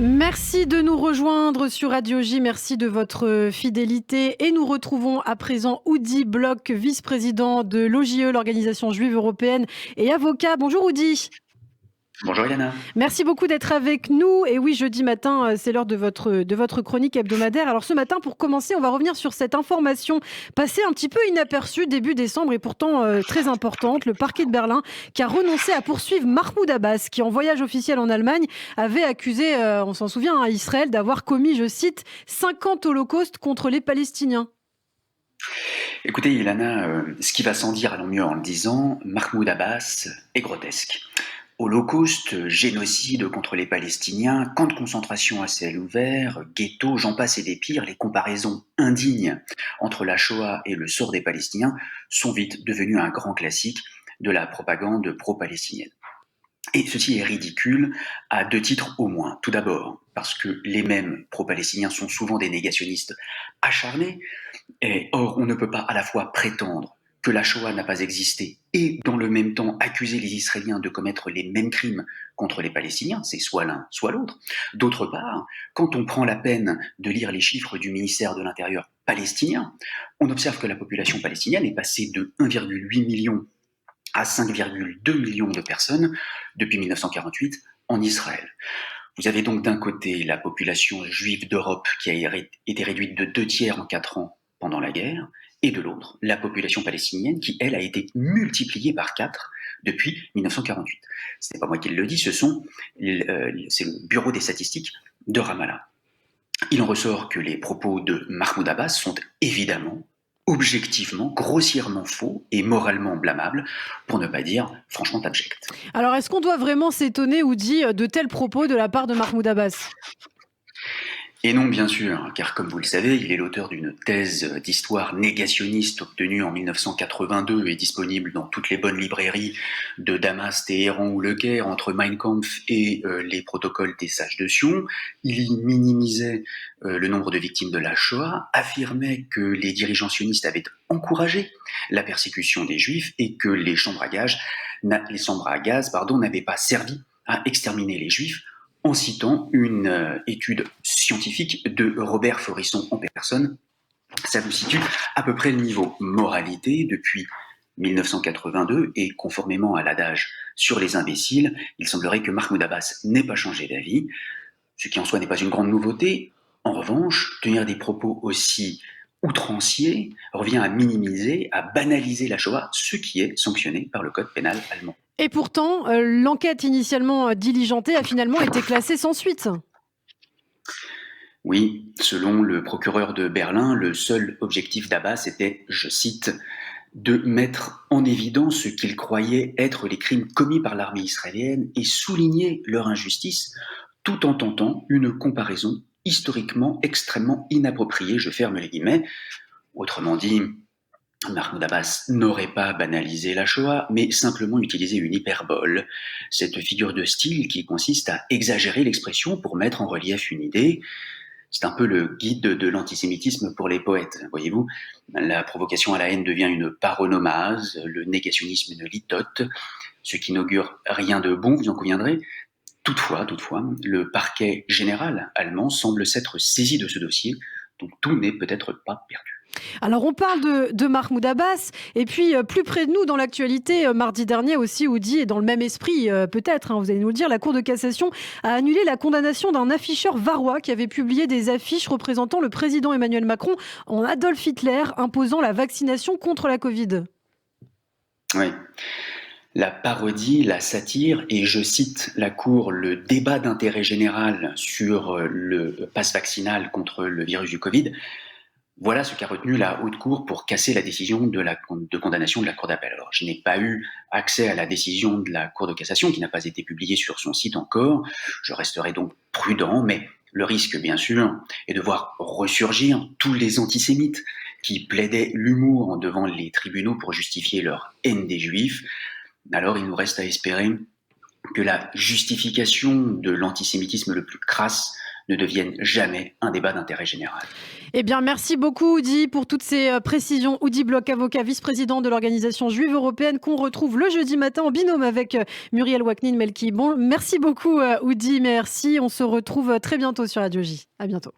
Merci de nous rejoindre sur Radio J. Merci de votre fidélité. Et nous retrouvons à présent Oudi Bloch, vice-président de l'OJE, l'Organisation juive européenne, et avocat. Bonjour Oudi. Bonjour Yana. Merci beaucoup d'être avec nous. Et oui, jeudi matin, c'est l'heure de votre chronique hebdomadaire. Alors ce matin, pour commencer, on va revenir sur cette information passée un petit peu inaperçue début décembre et pourtant très importante. Le parquet de Berlin qui a renoncé à poursuivre Mahmoud Abbas, qui en voyage officiel en Allemagne avait accusé, on s'en souvient, Israël d'avoir commis, je cite, 50 holocaustes contre les Palestiniens. Écoutez Ilana, ce qui va sans dire allons mieux en le disant, Mahmoud Abbas est grotesque. Holocauste, génocide contre les Palestiniens, camps de concentration à ciel ouvert, ghetto, j'en passe et des pires, les comparaisons indignes entre la Shoah et le sort des Palestiniens sont vite devenues un grand classique de la propagande pro-palestinienne. Et ceci est ridicule à deux titres au moins. Tout d'abord, parce que les mêmes pro-palestiniens sont souvent des négationnistes acharnés, et or on ne peut pas à la fois prétendre que la Shoah n'a pas existé et dans le même temps accuser les Israéliens de commettre les mêmes crimes contre les Palestiniens, c'est soit l'un, soit l'autre. D'autre part, quand on prend la peine de lire les chiffres du ministère de l'Intérieur palestinien, on observe que la population palestinienne est passée de 1,8 million à 5,2 millions de personnes depuis 1948 en Israël. Vous avez donc d'un côté la population juive d'Europe qui a été réduite de 2/3 en 4 ans pendant la guerre, et de l'autre, la population palestinienne qui, elle, a été multipliée par 4 depuis 1948. Ce n'est pas moi qui le dis, c'est le Bureau des statistiques de Ramallah. Il en ressort que les propos de Mahmoud Abbas sont évidemment, objectivement, grossièrement faux et moralement blâmables, pour ne pas dire franchement abjects. Alors est-ce qu'on doit vraiment s'étonner, Oudi, de tels propos de la part de Mahmoud Abbas ? Et non, bien sûr, car comme vous le savez, il est l'auteur d'une thèse d'histoire négationniste obtenue en 1982 et disponible dans toutes les bonnes librairies de Damas, Téhéran ou Le Caire, entre Mein Kampf et les protocoles des sages de Sion. Il y minimisait le nombre de victimes de la Shoah, affirmait que les dirigeants sionistes avaient encouragé la persécution des Juifs et que les chambres à gaz n'avaient pas servi à exterminer les Juifs, en citant une étude scientifique de Robert Forisson en personne. Ça vous situe à peu près le niveau moralité depuis 1982, et conformément à l'adage sur les imbéciles, il semblerait que Mahmoud Abbas n'ait pas changé d'avis, ce qui en soi n'est pas une grande nouveauté. En revanche, tenir des propos aussi outranciers revient à minimiser, à banaliser la Shoah, ce qui est sanctionné par le code pénal allemand. Et pourtant, l'enquête initialement diligentée a finalement été classée sans suite. Oui, selon le procureur de Berlin, le seul objectif d'Abbas était, je cite, de mettre en évidence ce qu'il croyait être les crimes commis par l'armée israélienne et souligner leur injustice, tout en tentant une comparaison historiquement extrêmement inappropriée, je ferme les guillemets. Autrement dit, Mahmoud Abbas n'aurait pas banalisé la Shoah, mais simplement utilisé une hyperbole, cette figure de style qui consiste à exagérer l'expression pour mettre en relief une idée. C'est un peu le guide de l'antisémitisme pour les poètes, voyez-vous. La provocation à la haine devient une paronomase, le négationnisme une litote, ce qui n'augure rien de bon, vous en conviendrez. Toutefois, le parquet général allemand semble s'être saisi de ce dossier, donc tout n'est peut-être pas perdu. Alors on parle de Mahmoud Abbas et puis plus près de nous dans l'actualité, mardi dernier aussi, Oudi, et dans le même esprit peut-être, vous allez nous le dire, la Cour de cassation a annulé la condamnation d'un afficheur varois qui avait publié des affiches représentant le président Emmanuel Macron en Adolf Hitler imposant la vaccination contre la Covid. Oui. La parodie, la satire et, je cite la Cour, le débat d'intérêt général sur le pass vaccinal contre le virus du Covid, voilà ce qu'a retenu la Haute Cour pour casser la décision de condamnation de la Cour d'appel. Alors, je n'ai pas eu accès à la décision de la Cour de cassation qui n'a pas été publiée sur son site encore. Je resterai donc prudent, mais le risque, bien sûr, est de voir ressurgir tous les antisémites qui plaidaient l'humour devant les tribunaux pour justifier leur haine des Juifs. Alors, il nous reste à espérer que la justification de l'antisémitisme le plus crasse ne devienne jamais un débat d'intérêt général. Eh bien, merci beaucoup, Oudi, pour toutes ces précisions. Oudi Bloch, avocat, vice-président de l'Organisation juive européenne, qu'on retrouve le jeudi matin en binôme avec Muriel Waknin-Melki. Bon, merci beaucoup, Oudi, merci. On se retrouve très bientôt sur Radio J. À bientôt.